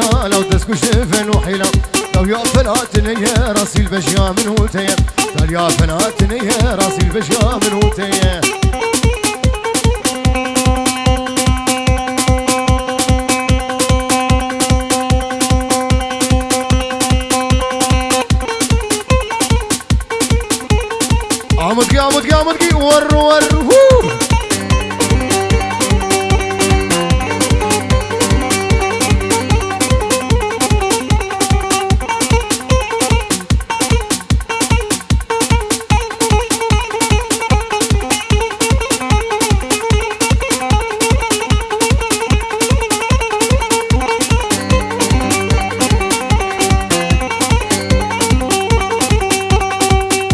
وحيلة لو تسكش فن وحيلة لو يا فلاتني يا راسي البشيا من هوتيا قال يا فلاتني يا راسي البشيا من هوتيا عمدقي ور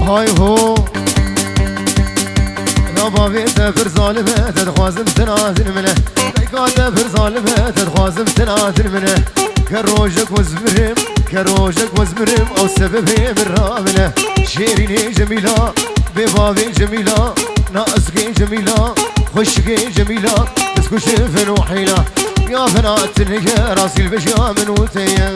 هاي هو بابي تفر ظالمه تتخوازم تنازل منه ليكا تفر ظالمه تتخوازم تنازل منه كروجك وزمرم او سببي بالرامنه شيريني جميله ببابي جميله ناقصكي جميله خشكي جميله تسكو شفن وحيله يا فناتني يا راسي البشا من وتيه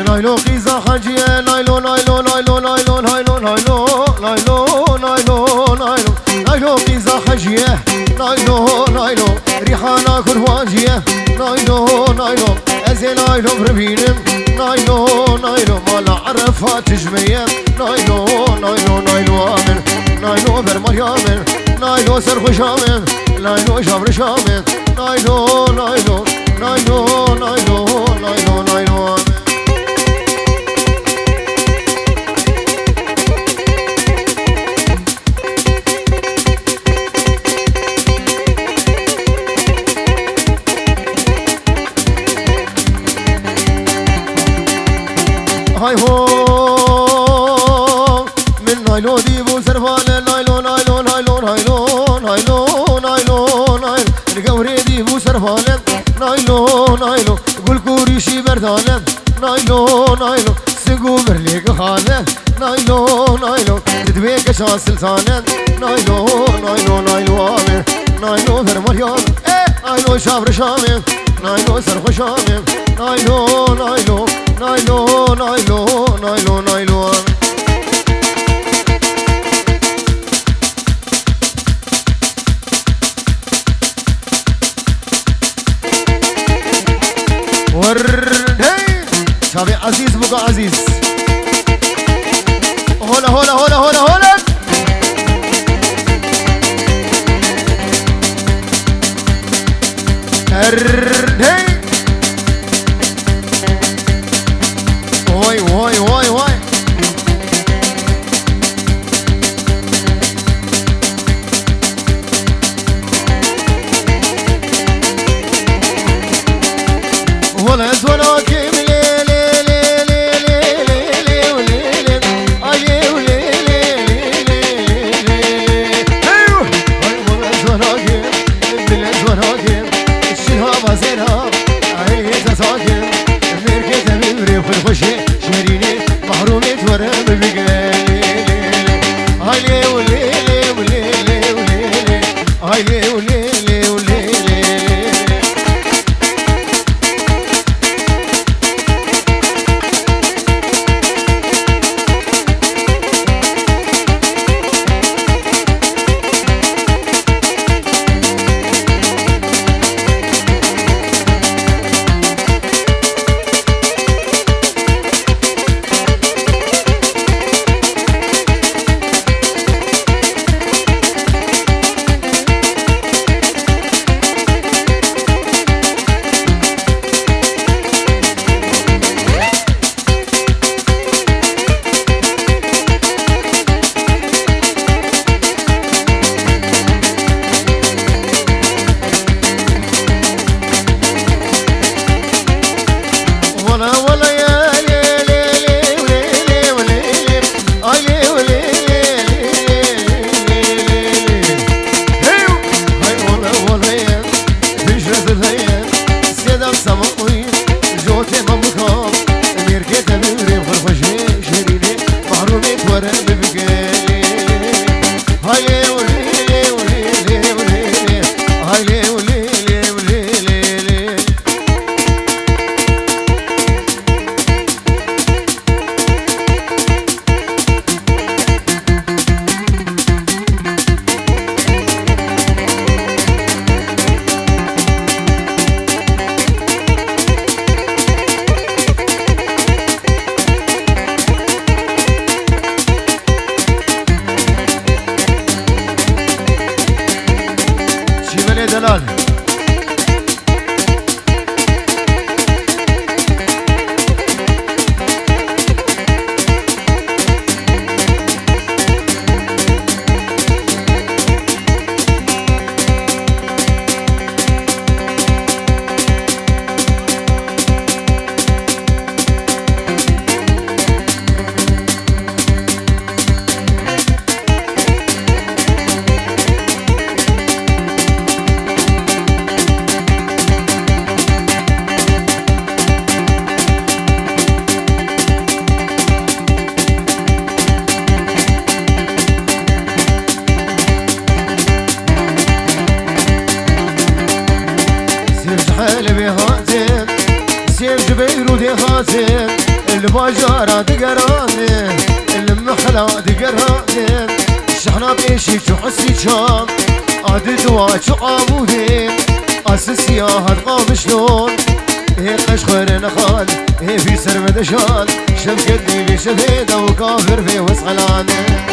نايلو قيزة حاجية نايلو نايلو نايلو نايلو نايلو نايلو نايلو نايلو نايلو نايلو قيزة حاجية نايلو نايلو ريحانة كرواجية نايلو نايلو أزي نايلو بربينم نايلو نايلو ما نعرفها تجمية نايلو نايلو نايلو آمن نايلو برمريامن نايلو سرخشامن نايلو جبر شامن نايلو نايلو نايلو نايلو نايلو نايلو آمن هاي هو من نايلو ديبو سرفانة نايلو نايلو نايلو نايلو نايلو نايلو نايلو القوري ديبو سرفانة نايلو نايلو قول كوريشي بردانة نايلو نايلو سقو برليق خانة نايلو نايلو تدويك شان سلطانة نايلو نايلو نايلو آمن نايلو فرمريان نايلو شابر شامن نايلو سرخ شامن نايلو نايلو نايلو نايلو نايلو نايلو ورد شابي عزيز بقى عزيز هولا هولا هولا هولا هولا ورد واي واي واي واي ولا زوراك ملي لي لي لي لي لي لي ولي لي اي ولي لي لي لي ايوه ولا زوراك بلا زوراك الشهاب زينها عيني تساكن مركز بمري في الخشي شريني محرومي تورم بقالي هاي ولي لي ولي لي ولي لي هاي ولي لي ولي لي علي دلال الباجارة دقراني المحلى دقراني الشحنة بيشي تحسي شام عاد دواج عامودين أساسي هاد قام شلون هي قشخر نخال هي في سرمد شال شفقتني بشفيدة وكافر في وسخلاني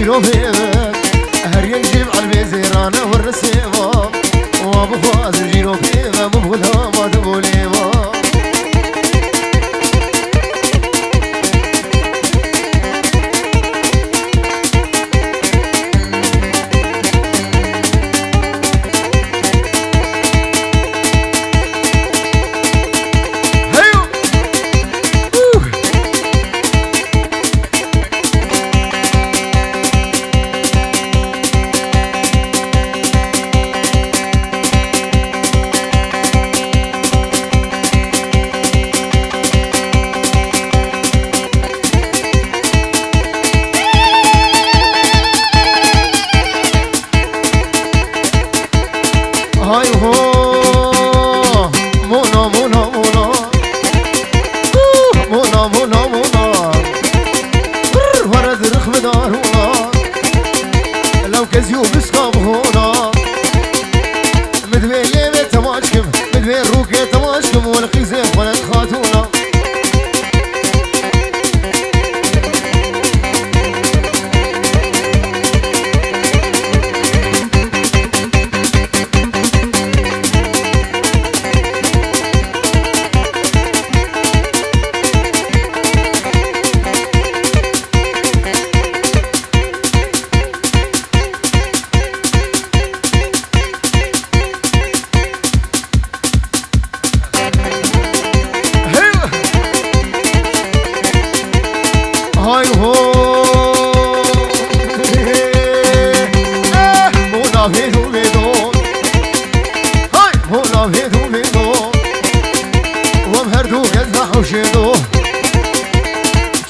جيرو بيبا هر ينجيب على البيزيرانة والرسيبة وابو فاز جيرو بيبا مبغلها ما تبوليبا هاي هو مونا مونا مونا مونا مونا مونا ورد رخم دارونا لو كزيو بسكاب هونا مدوين ليبي تماشكم مدوين روكي تماشكم والخيزيف ولا الخاتونا هاي هو مونا فيدو فيدو هاي مونا فيدو فيدو ومهردو كذبح وشيدو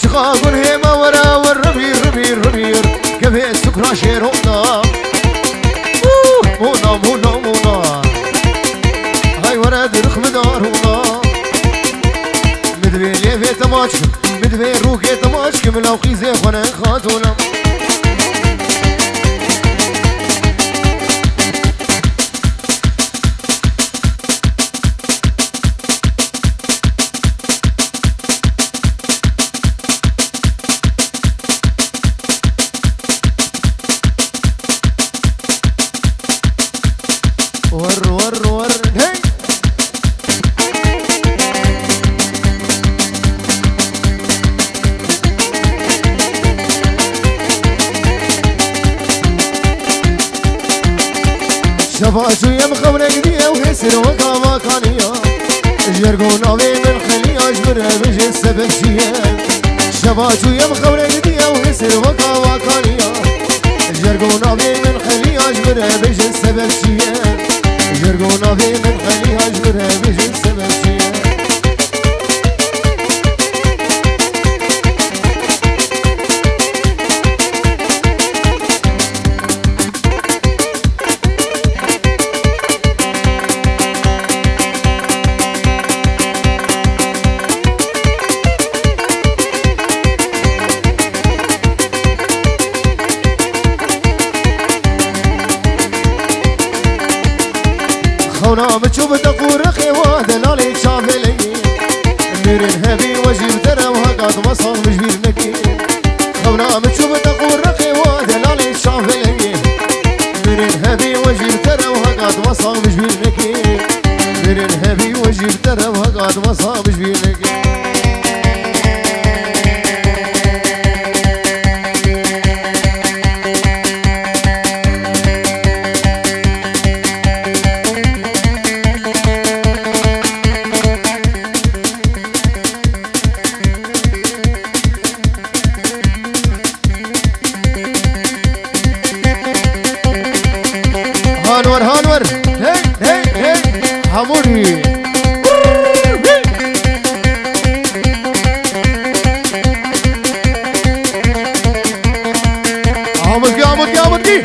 شقاقون هيما ورا والربير ربير ربير كفي السكرة شيرونا مونا مونا مونا هاي ورد رخم دارونا مدوين ليفي تماشكم مدوين روكي تماشكم لو قيزي خنا خاتونا ور ور ور هي شفاعتو يم خبرك دي وهسر وقاما كانيا جرقونا بين الخلية اجبرها بجي السبب شيئا شباشو يم خولي دي ويسر وقا وقانيا جرقونا في من خلي أجبر بيج السبب شيئا جرقونا في من خلي أجبر بيج السبب شيئا خونا بتشوف تقور خيوة دلالي شافلي ميرين هبي وجيب ترى وهقاد وصل مجبير نكي خونا بتشوف تقور خيوة دلالي شافلي ميرين هبي وجيب ترى وهقاد وصل مجبير نكي ميرين هبي وجيب ترى وهقاد وصل مجبير نكي هانور هانور هي هي هي حموري عمودي عمودي عمودي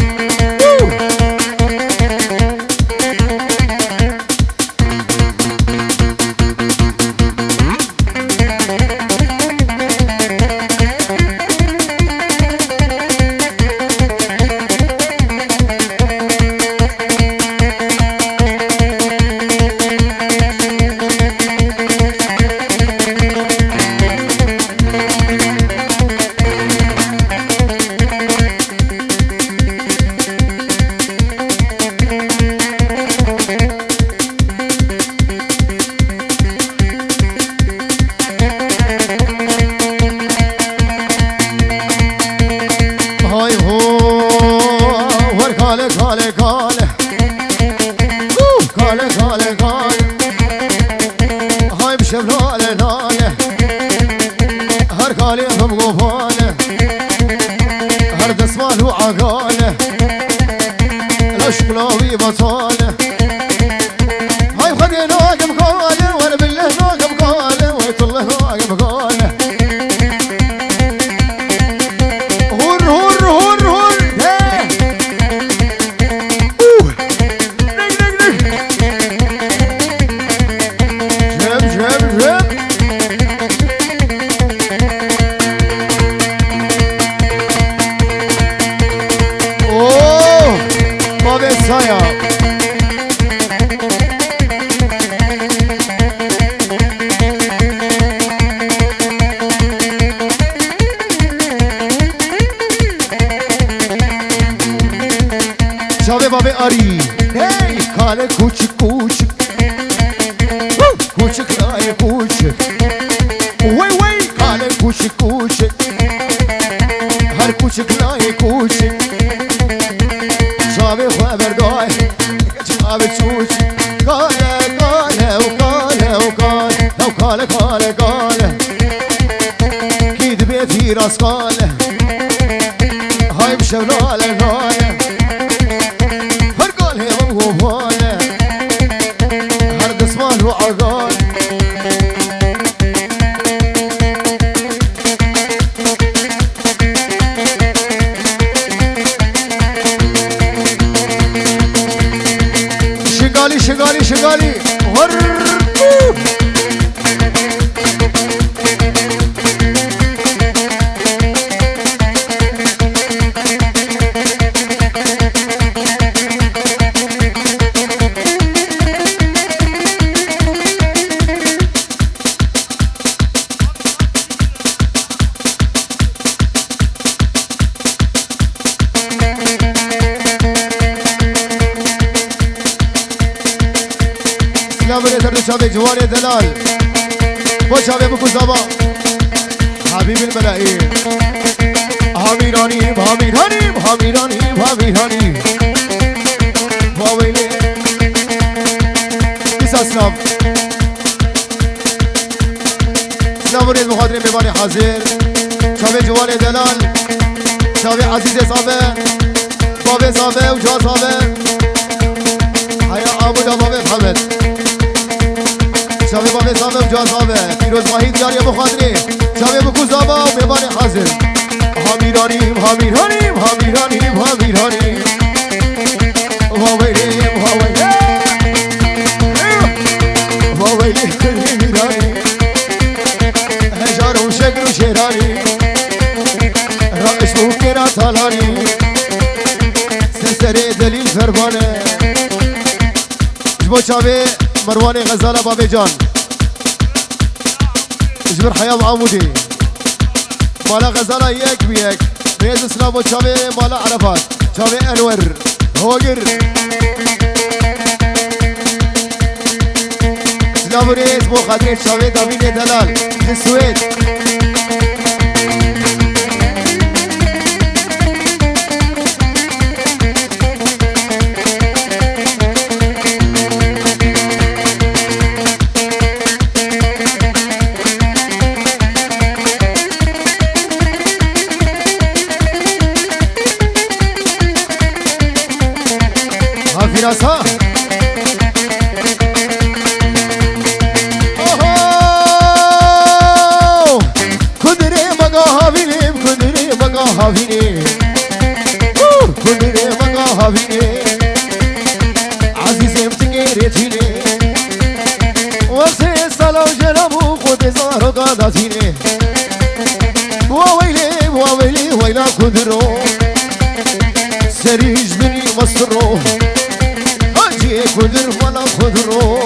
شاوه بابه آری هی کاله کوچک کوچک کوچک لای کوچک وی وی کاله کوچک کوچک هر کوچک لای کوچک شاوه خبردار شاوه چوچک کاله کاله و کاله و کاله لو کاله کاله کاله کید بیتی راست کاله های بشولاله ناله وفاله هر دسمان وعقال شغالي شغالي شغالي شابه جوار دلال بو شابه بکو زبا حبیب الملائیم هامیرانیم هامیرانیم هامیرانیم هامیرانیم واویلی بیس اسلام اسلام ورید مخاطرین ببانی حاضر شابي جوالي دلال شابي عزيزي صابي بابي صابي وجوا صابي حيا ابو دا بابي محمد شابي بابي صابي وجوا صابي فيروز وحيد ياري ابو خاطري شابي بكو زابا وميباني حازم هاميراني هاميراني هاميراني هاميراني وويلي وويلي وويلي هاميراني هجار وشقر وشيراني رقص وكرا طالاني سرسري دليل فربانه جبو شابي مرواني غزالة بابي جان جبر حياة عمودي مالا غزالة يك بيك بيز اسلام وشابي مالا عرفات شابي انور هوجر سلام ريس بو خاطرين شابي داميني دلال السويد Firasa oh kudre maga havinim kudre maga havinim kudre maga havinim azizim tigeretine wase salam jelamu khud zaro qadatine wa wayli wayla kudro serij bini masro كدر ولا خضرو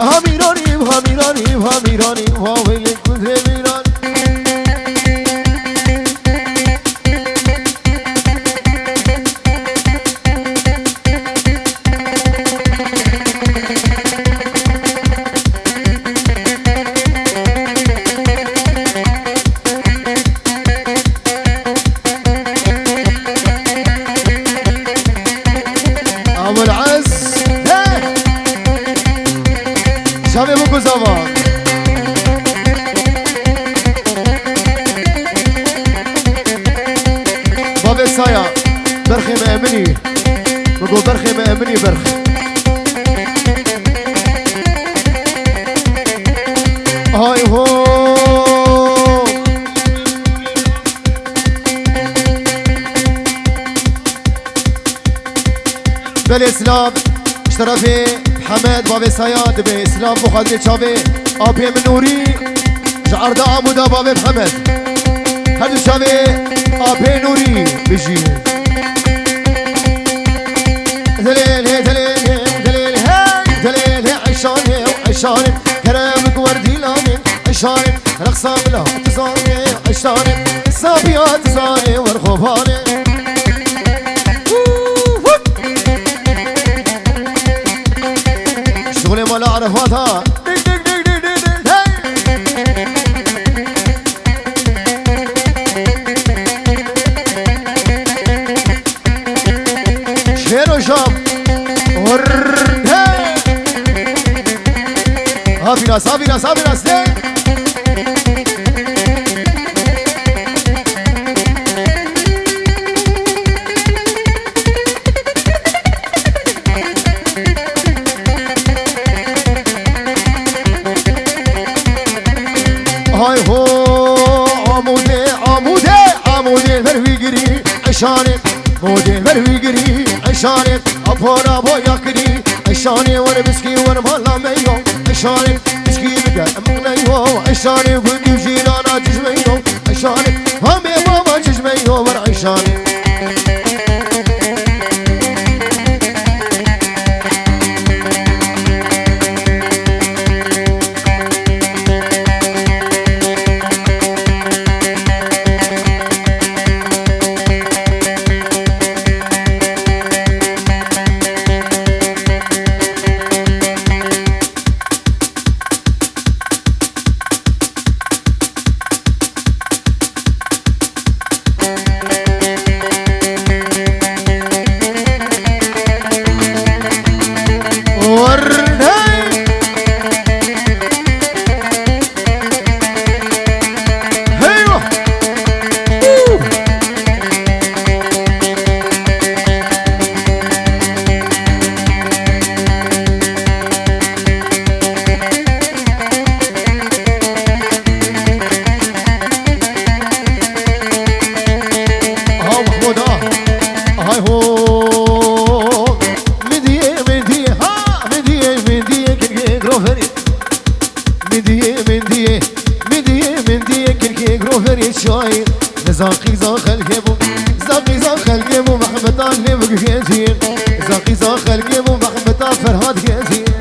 هاميراني هاميراني هاميراني وويلي كدر ميران شابي بوكو زافا بابي سايا برخي مأمني بقول برخي مأمني برخ هاي هو بالإسلام اشترفي حمد بابي سياد بإسلام بخادري شابي أبي من نوري جعردا عمودا بابي محمد هدو شابي أبي نوري بيجي دليل هي دليل هي دليل هي دليل هي عشاني وعشاني كرامك وردي لاني عشاني رقصة بلا تزاني عشاني صابيات تزاني ورخوباني شغلي ما لا عرفاتها شير وشام هابينا سابينا سابينا سنين هاي هو عمودي عمودي عمودي ذروي عشاني مودي ذروي عشاني أبورا بويا كري عشاني وانا بسكي وانا مالا ميو عشاني بسكي بقى مغنيو عشاني ودي جيرانا ججميو عشاني همي بابا ججميو ور عشاني غوفري شاي زاقي زاخل كيبو زاقي زاخل كيبو محمد علي بقيتين زاقي زاخل كيبو محمد فرهاد كيتين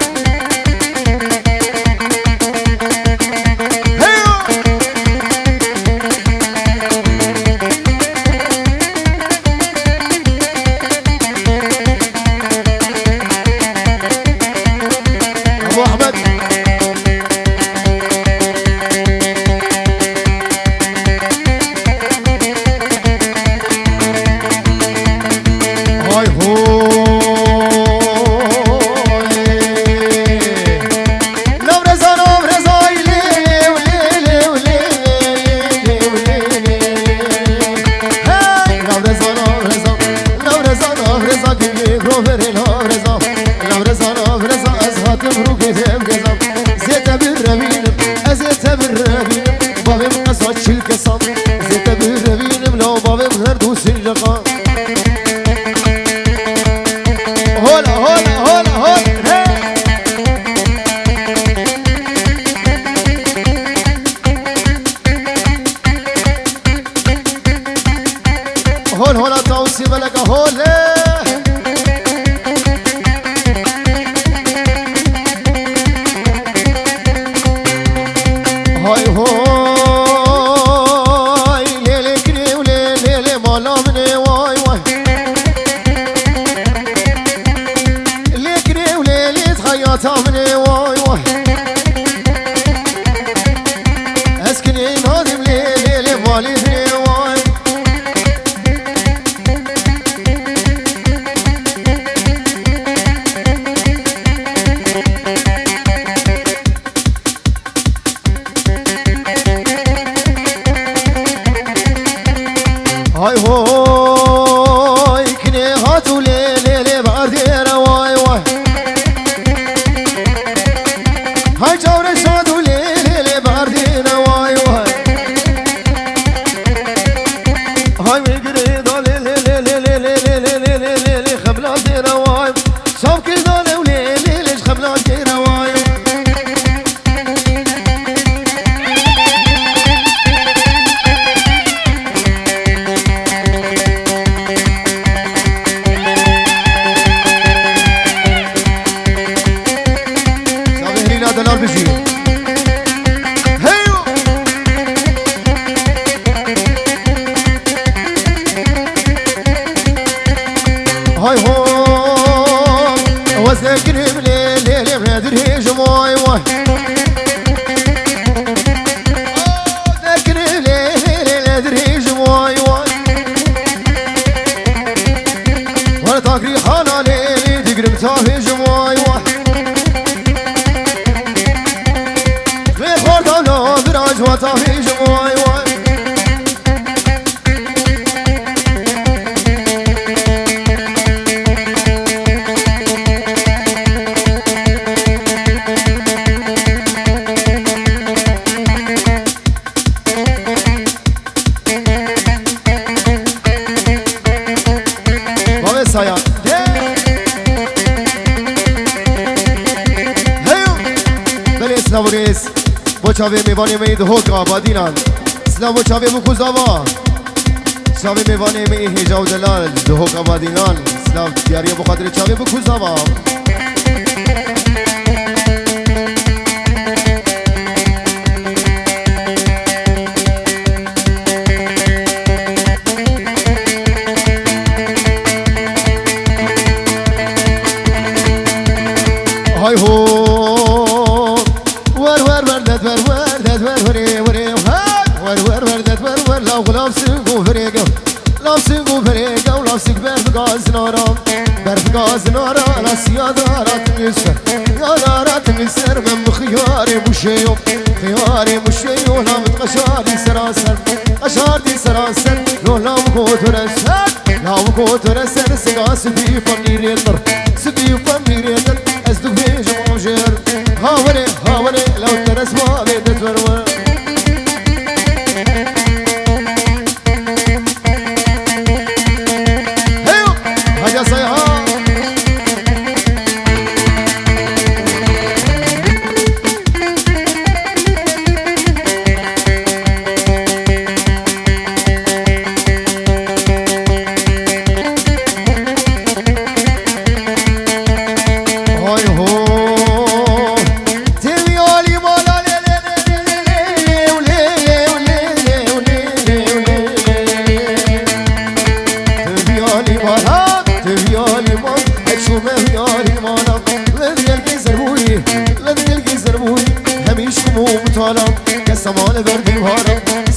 چاوی میوانی مید هوکا بادینان سلام چاوی بکوزاوا چاوی میوانی می هجاو دلال هوکا بادینان سلام دیاری بخاطر چاوی بکوزاوا های هو برف نارا ناسيا دارات يسر يا دارات يسر من بخياري مشيو خياري مشيو لا متقشاري سراسر قشاري سراسر لو لا مكوت رسر لا مكوت رسر سقا سبي فميري النر سبي فميري النر أزدو بيج موجر هاولي هاولي لو ترس ما بيدت ورور هيو هيا صيحة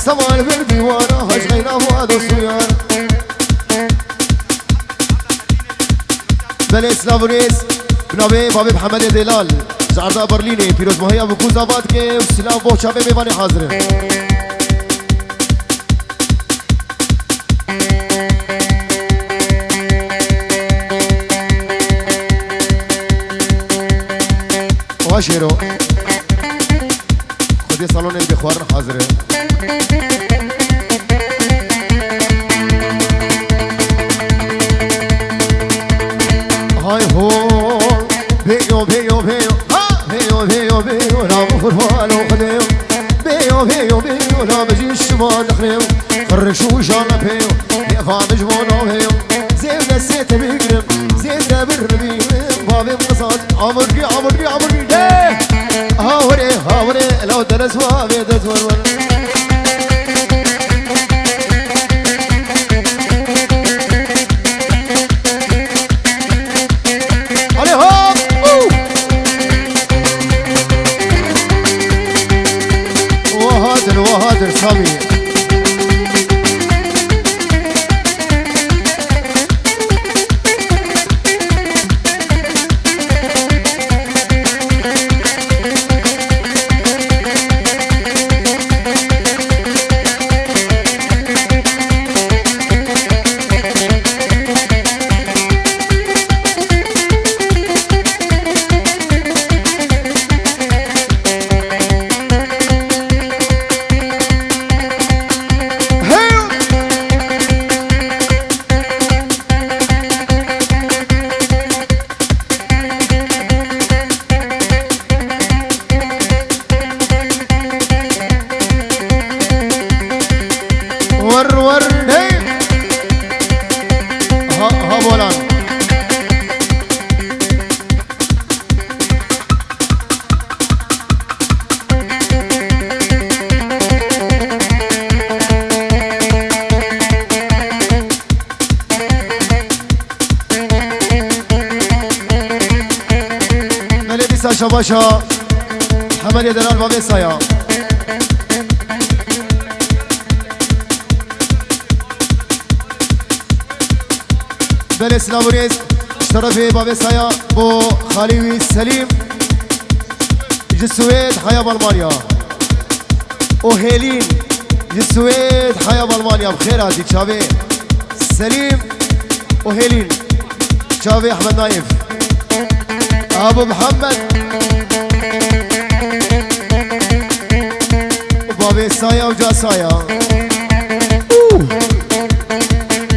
سمال بالديوانة هاش غينا فؤاد وصيان بليس لابريس بنابي بابي محمد دلال زعردا برليني بيروز مهيا بكوز آباد کے سلام بو شابه میوانی حاضر واشيرو خدي صالون البخوار حاضر هاي هو بيو بيو بيو بيو بيو بيو لا بفرفان وخديو بيو بيو بيو لا بجي الشمال نخليو فرشو شانا بيو يفا مجمونا بيو زيب نسيت بيقرب زيب نبر بيقرب بابي مقصاد عمرقي عمرقي عمرقي ليه هاوري هاوري لو درس وابي دتور وهادر سامي ور هي ها بولان ملدي ساشا باشا محمد دلال بابي سايا بلس لابوريز شرفي بابي سايا بو خالي سليم يجي السويد حيا بالمانيا وهيلين يجي السويد حيا بالمانيا بخير هادي تشافي سليم وهيلين تشافي احمد نايف ابو محمد وبابي سايا وجا سايا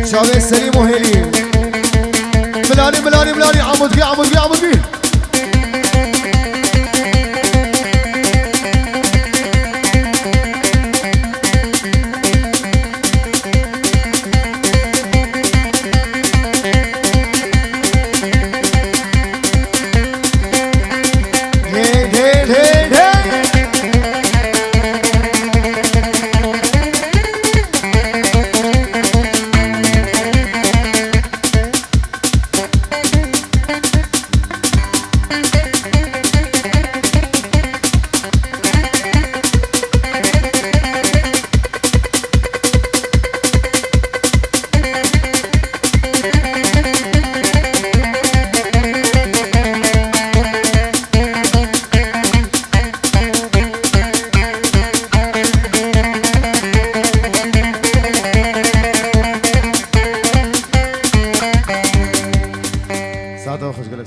تشافي سليم وهيلين ملاني ملاني ملاني عمود بيه عمود بيه عمود بيه هيل هيل هيل هيل سعادة وخش قالك